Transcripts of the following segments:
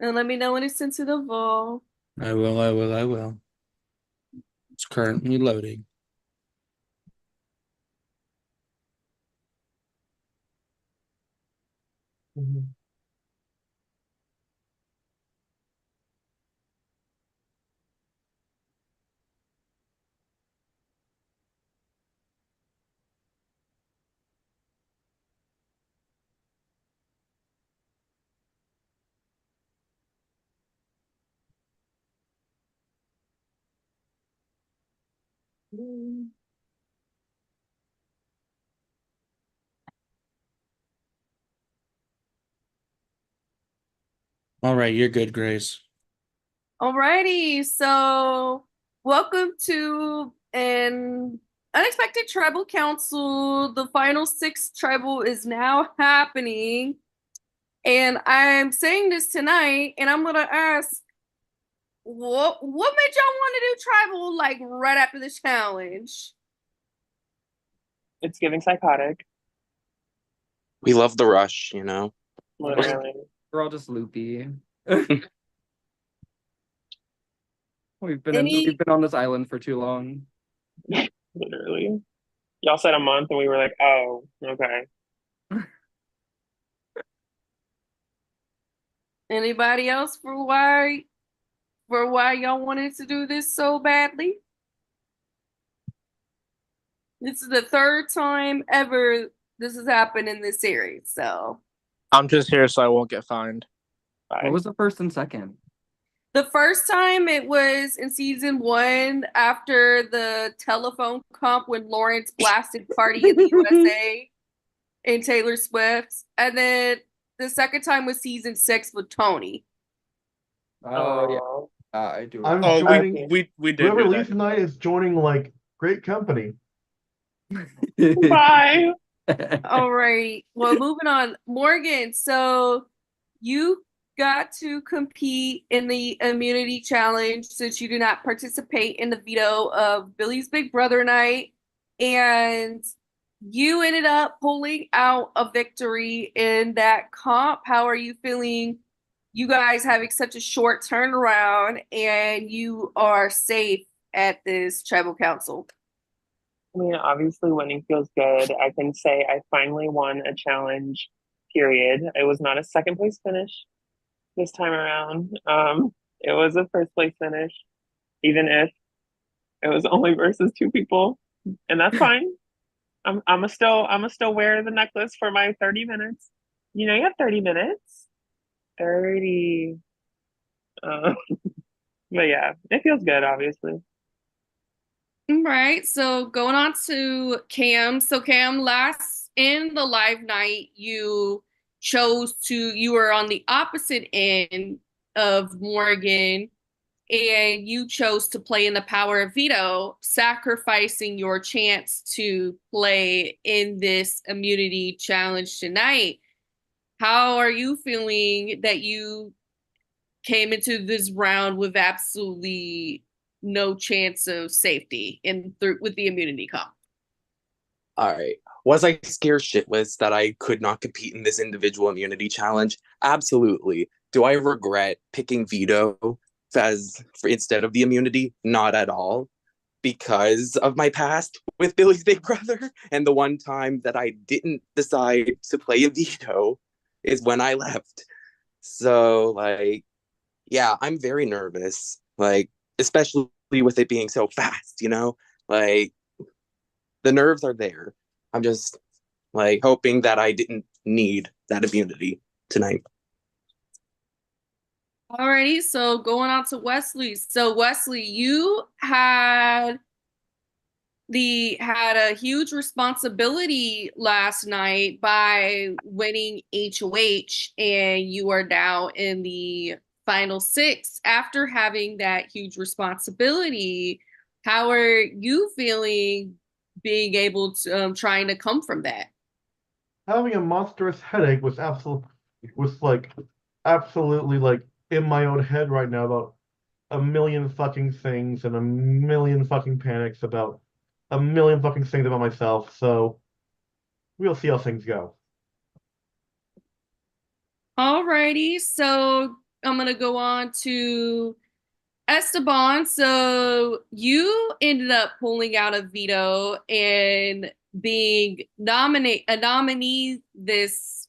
And let me know when it's sent to the vault. I will. It's currently loading. Mhm. All right, you're good, Grace. Alrighty, so welcome to an unexpected tribal council. The final six tribal is now happening, and I'm saying this tonight, and I'm gonna ask, what made y'all want to do tribal like right after the challenge? It's giving psychotic, We love the rush, you know? literally. We're all just loopy. We've Any been on this island for too long. Literally. Y'all said a month and we were like, oh, okay. anybody else for why y'all wanted to do this so badly? This is the third time ever this has happened in this series, so. I'm just here so I won't get fined. What Bye. was the first and second? The first time it was in season one after the telephone comp when Lawrence blasted Party in the USA and Taylor Swift. And then the second time was season six with Tony. Oh yeah, Oh, I do. I'm Oh, joining. we did Whoever do leaves that. tonight is joining like great company. bye. All right. Well, moving on. Morgan, so you got to compete in the immunity challenge since you do not participate in the veto of Billy's Big Brother night. And you ended up pulling out a victory in that comp. How are you feeling? You guys having such a short turnaround and you are safe at this tribal council. I mean, obviously, winning feels good. I can say I finally won a challenge, period. It was not a second place finish this time around. It was a first place finish, even if it was only versus two people, and that's fine. I'm still wear the necklace for my 30 minutes. You know, you have 30 minutes. 30. Uh, but yeah, it feels good, obviously. Right. So going on to Cam. So Cam, last in the live night, you were on the opposite end of Morgan and you chose to play in the power of veto, sacrificing your chance to play in this immunity challenge tonight. How are you feeling that you came into this round with absolutely no chance of safety in through with the immunity comp? All right. Was I scared shitless that I could not compete in this individual immunity challenge? Absolutely. Do I regret picking veto instead of the immunity? Not at all. Because of my past with Billy's Big Brother and the one time that I didn't decide to play a veto is when I left. So like yeah, I'm very nervous. Like especially with it being so fast, you know? Like the nerves are there. I'm just like hoping that I didn't need that immunity tonight. Alrighty, so going on to Wesley. So Wesley, you had a huge responsibility last night by winning HOH, and you are now in the final six after having that huge responsibility. How are you feeling being able to trying to come from that? Having a monstrous headache was like absolutely like in my own head right now about a million fucking things and a million fucking panics about a million fucking things about myself. So we'll see how things go. Alrighty, so I'm gonna go on to Esteban. So you ended up pulling out a veto and being a nominee this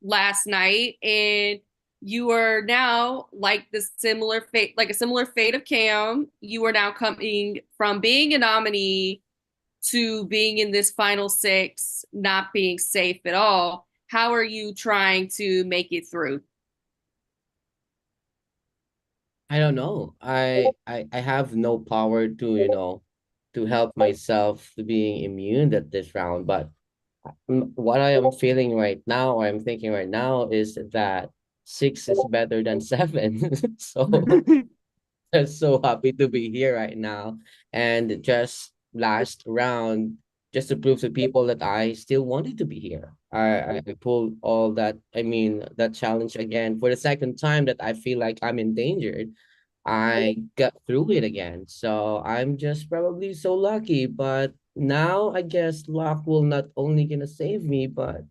last night, and you are now like a similar fate of Cam. You are now coming from being a nominee to being in this final six, not being safe at all. How are you trying to make it through? I don't know. I have no power to, to help myself to being immune at this round. But what I am feeling right now, or I'm thinking right now, is that six is better than seven. So I'm so happy to be here right now. And just last round, just to prove to people that I still wanted to be here. I pulled all that, that challenge again for the second time that I feel like I'm endangered. I got through it again. So I'm just probably so lucky. But now I guess luck will not only gonna save me, but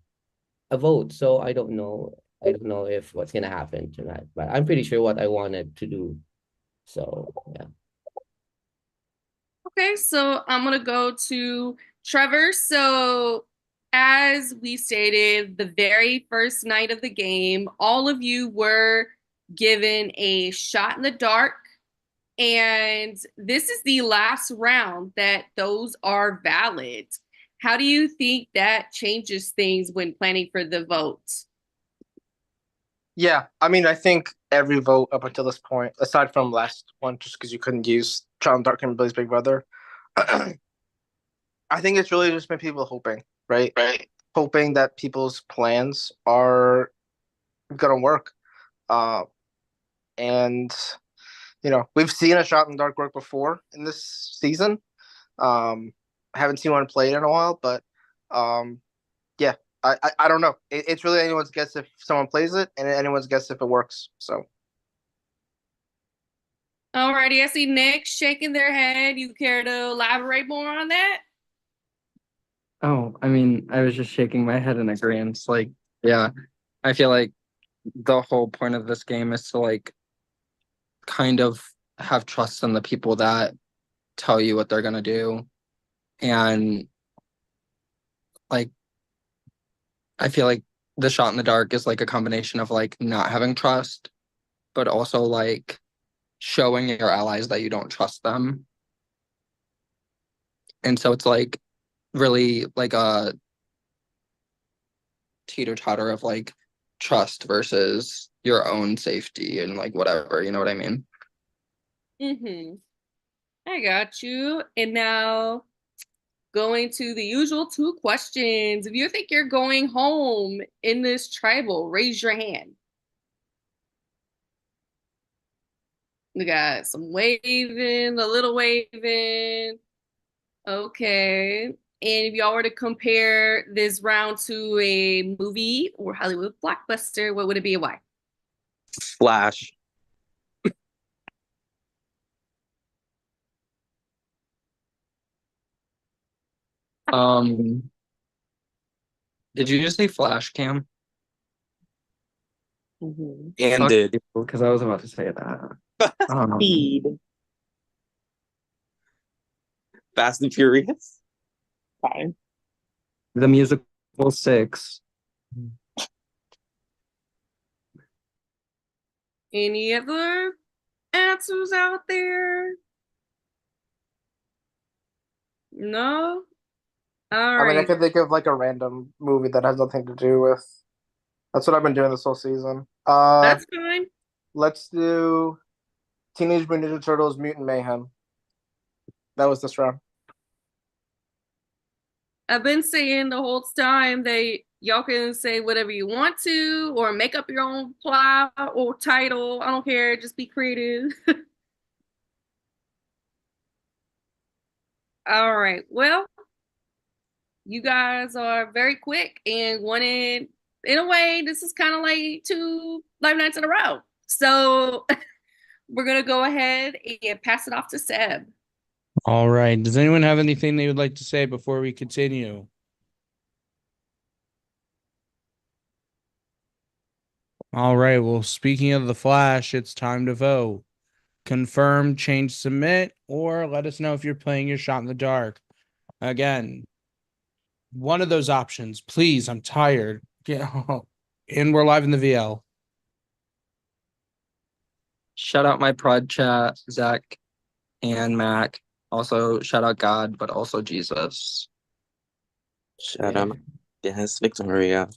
a vote. So I don't know. I don't know if what's gonna happen tonight, but I'm pretty sure what I wanted to do. So yeah. Okay, so I'm gonna go to Trevor. So, as we stated, the very first night of the game, all of you were given a shot in the dark, and this is the last round that those are valid. How do you think that changes things when planning for the votes? Yeah, I mean, I think every vote up until this point, aside from last one, just because you couldn't use Child Dark and Billy's Big Brother, I think it's really just been people hoping, right? Hoping that people's plans are gonna work. And we've seen a shot in the dark work before in this season. I haven't seen one played in a while, but yeah, I don't know. It's really anyone's guess if someone plays it, and anyone's guess if it works. So. Alrighty, I see Nick shaking their head. You care to elaborate more on that? Oh, I mean, I was just shaking my head in agreement. Like, yeah, I feel like the whole point of this game is to like kind of have trust in the people that tell you what they're gonna do. And like I feel like the shot in the dark is like a combination of like not having trust, but also like showing your allies that you don't trust them. And so it's like really like a teeter-totter of like trust versus your own safety and like whatever, you know what I mean? Mm-hmm. I got you. And now going to the usual two questions. If you think you're going home in this tribal, raise your hand. We got some waving, a little waving. Okay. And if y'all were to compare this round to a movie or Hollywood blockbuster, what would it be and why? Flash. Did you just say Flash Cam? Mm-hmm. And did. Because I was about to say that. Speed. Fast and Furious. Fine. The musical 6. Any other answers out there? No? All I mean, I right. can think of like a random movie that has nothing to do with. That's what I've been doing this whole season. That's fine. Let's do Teenage Mutant Ninja Turtles: Mutant Mayhem. That was this round. I've been saying the whole time that y'all can say whatever you want to or make up your own plot or title. I don't care. Just be creative. All right. Well, you guys are very quick and wanted, in a way, this is kind of like 2 live nights in a row. So we're going to go ahead and pass it off to Seb. All right. Does anyone have anything they would like to say before we continue? All right. Well, speaking of the Flash, it's time to vote. Confirm, change, submit, or let us know if you're playing your shot in the dark. Again, one of those options, please. I'm tired. And we're live in the VL. Shout out my prod chat, Zach and Mac. Also, shout out God, but also Jesus. Shout out, yes, Victoria.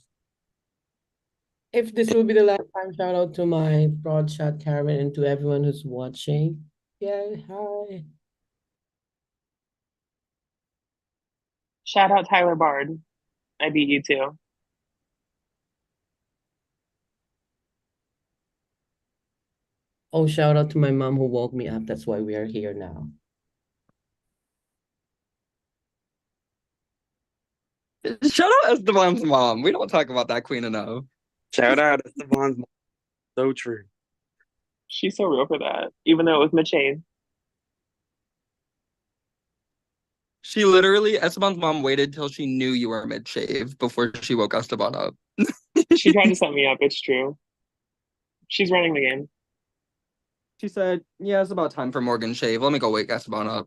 If this will be the last time, shout out to my broad chat Karen and to everyone who's watching. Yeah, hi. Shout out Tyler Bard. I beat you too. Oh, shout out to my mom who woke me up. That's why we are here now. Shout out Esteban's mom. We don't talk about that queen enough. Shout out Esteban's mom. So true. She's so real for that, even though it was McShane. She literally, Esteban's mom waited till she knew you were mid-shave before she woke Esteban up. She tried to set me up. It's true. She's running the game. She said, yeah, it's about time for Morgan shave. Let me go wake Esteban up.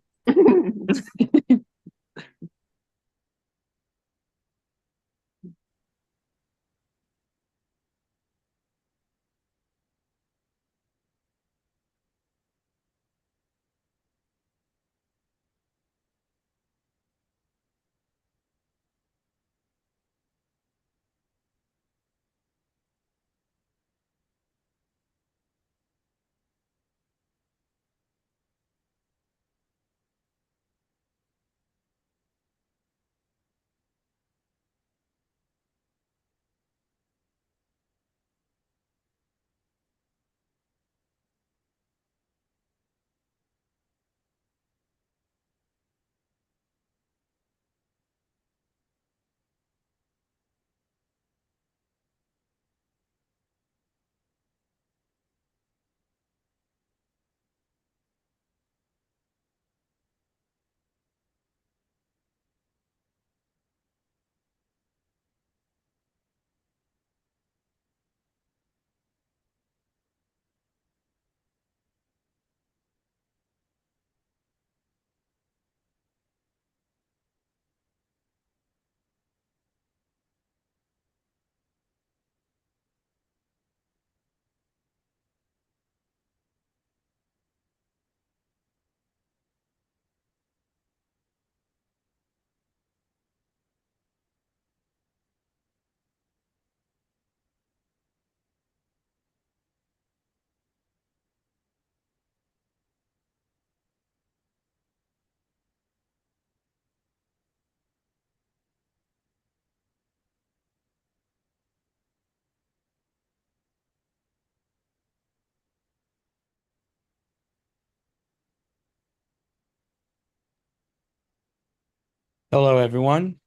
Hello, everyone.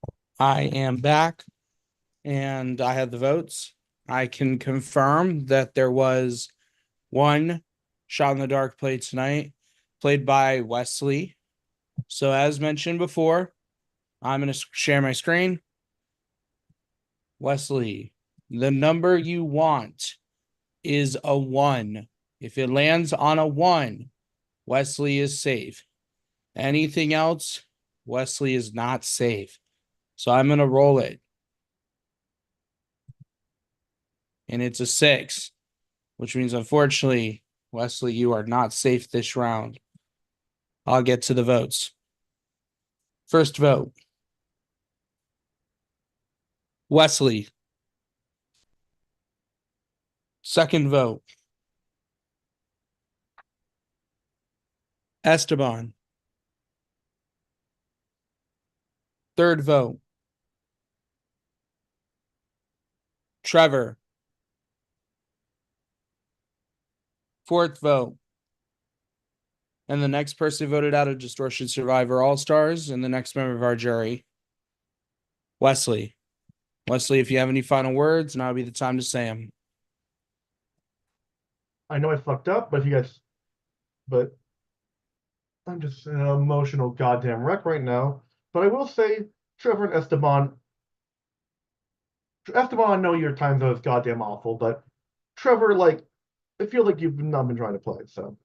I am back and I have the votes. I can confirm that there was one shot in the dark played tonight, played by Wesley. So, as mentioned before, I'm going to share my screen. Wesley, the number you want is a 1. If it lands on a 1, Wesley is safe. Anything else, Wesley is not safe. So I'm going to roll it. And it's a 6, which means, unfortunately, Wesley, you are not safe this round. I'll get to the votes. First vote. Wesley. Second vote. Esteban. Third vote. Trevor. Fourth vote. And the next person voted out of Distortion Survivor All-Stars and the next member of our jury, Wesley. Wesley, if you have any final words, now would be the time to say them. I know I fucked up, but I'm just an emotional goddamn wreck right now. But I will say, Trevor and Esteban, I know your time zone is goddamn awful, but Trevor, like, I feel like you've not been trying to play, so.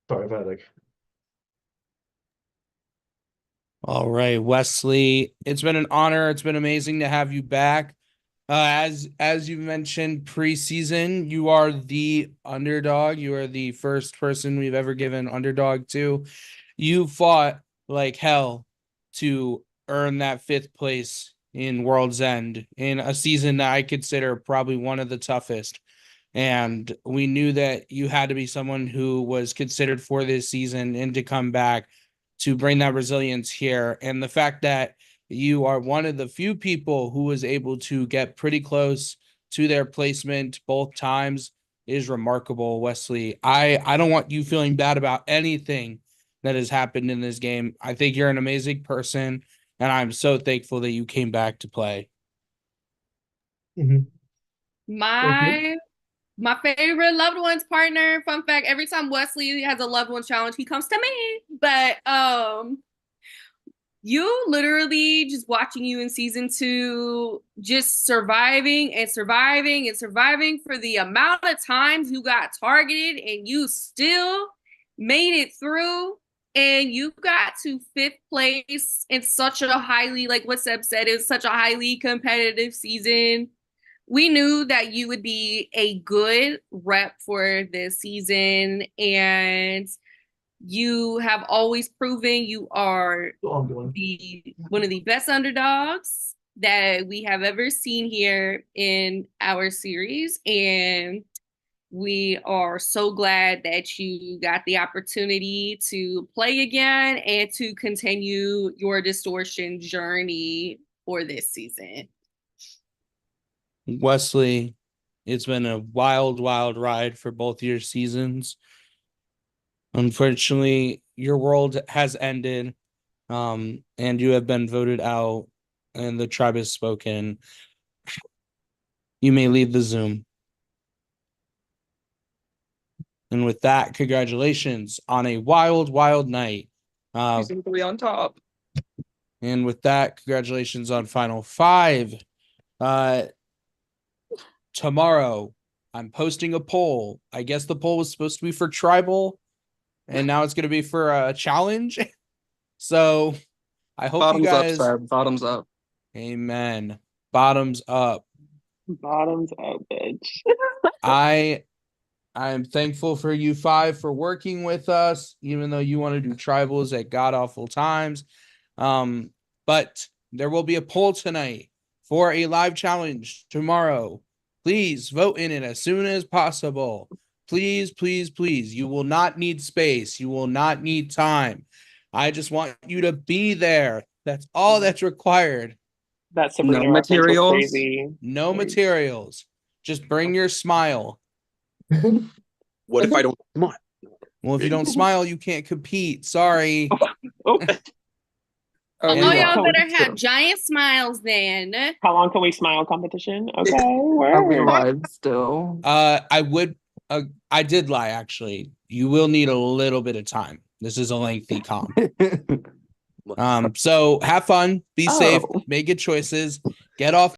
Sorry, Vatic. All right, Wesley, it's been an honor. It's been amazing to have you back. As you mentioned, preseason, you are the underdog. You are the first person we've ever given underdog to. You fought like hell to earn that 5th place in World's End in a season that I consider probably one of the toughest. And we knew that you had to be someone who was considered for this season and to come back to bring that resilience here. And the fact that you are one of the few people who was able to get pretty close to their placement both times is remarkable, Wesley. I don't want you feeling bad about anything that has happened in this game. I think you're an amazing person, and I'm so thankful that you came back to play. My favorite loved ones partner. Fun fact: every time Wesley has a loved one challenge, he comes to me. But you literally just watching you in season 2, just surviving and surviving and surviving for the amount of times you got targeted, and you still made it through. And you got to 5th place in such a highly, like what Seb said, it was such a highly competitive season. We knew that you would be a good rep for this season, and you have always proven you are one of the best underdogs that we have ever seen here in our series. And we are so glad that you got the opportunity to play again and to continue your distortion journey for this season. Wesley, it's been a wild, wild ride for both your seasons. Unfortunately, your world has ended, and you have been voted out, and the tribe has spoken. You may leave the Zoom. And with that, congratulations on a wild, wild night. Season 3 on top. And with that, congratulations on Final 5. Tomorrow, I'm posting a poll. I guess the poll was supposed to be for tribal, and now it's going to be for a challenge. So I hope Bottoms you guys. up, sir. Bottoms up. Amen. Bottoms up. Bottoms up, bitch. I'm thankful for you 5 for working with us, even though you want to do tribals at god awful times. But there will be a poll tonight for a live challenge tomorrow. Please vote in it as soon as possible. Please, please, please. You will not need space. You will not need time. I just want you to be there. That's all that's required. That Sabrina No reference was materials? crazy. No materials. Just bring your smile. What if I don't smile? Well, if you don't smile, you can't compete. Sorry. Oh, Are we Oh, And- y'all live? better have giant smiles then. how long can we smile competition? Okay, Are we word. live still? I did lie, actually. You will need a little bit of time. This is a lengthy comp. So have fun, be safe, Oh. make good choices, get off